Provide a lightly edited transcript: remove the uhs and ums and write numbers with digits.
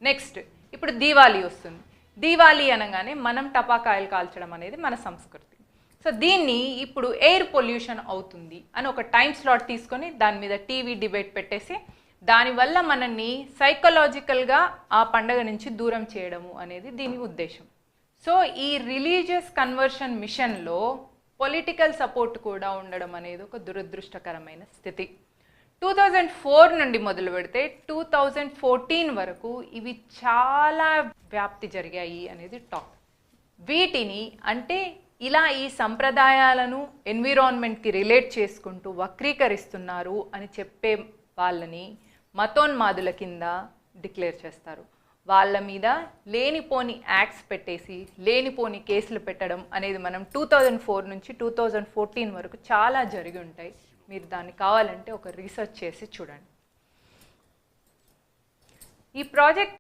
Next ఇప్పుడు దీవాలి వస్తుంది. దీవాలి అనగానే మనం టపాకాయలు కాల్చడం అనేది మన సంస్కృతి. సో దీన్ని ఇప్పుడు ఎయిర్ పొల్యూషన్ అవుతుంది అని ఒక టైం స్లాట్ తీసుకొని దాని మీద టీవీ డిబేట్ పెట్టేసి దానివల్ల మనల్ని సైకలాజికల్గా ఆ పండగ నుంచి దూరం చేయడము అనేది దీని ఉద్దేశం. సో ఈ రిలీజియస్ కన్వర్షన్ మిషన్లో పొలిటికల్ సపోర్ట్ కూడా ఉండడం అనేది ఒక దురదృష్టకరమైన స్థితి. 2004 నుండి మొదలు పెడితే 2014 వరకు ఇవి చాలా వ్యాప్తి జరిగాయి అనేది టాక్. వీటిని అంటే ఇలా ఈ సంప్రదాయాలను ఎన్విరాన్మెంట్కి రిలేట్ చేసుకుంటూ వక్రీకరిస్తున్నారు అని చెప్పే వాళ్ళని మతోన్మాదుల కింద డిక్లేర్ చేస్తారు. వాళ్ళ మీద లేనిపోని యాక్ట్స్ పెట్టేసి లేనిపోని కేసులు పెట్టడం అనేది మనం 2004 నుంచి 2014 వరకు చాలా జరిగి ఉంటాయి. మీరు దాన్ని కావాలంటే ఒక రీసెర్చ్ చేసి చూడండి. ఈ ప్రాజెక్ట్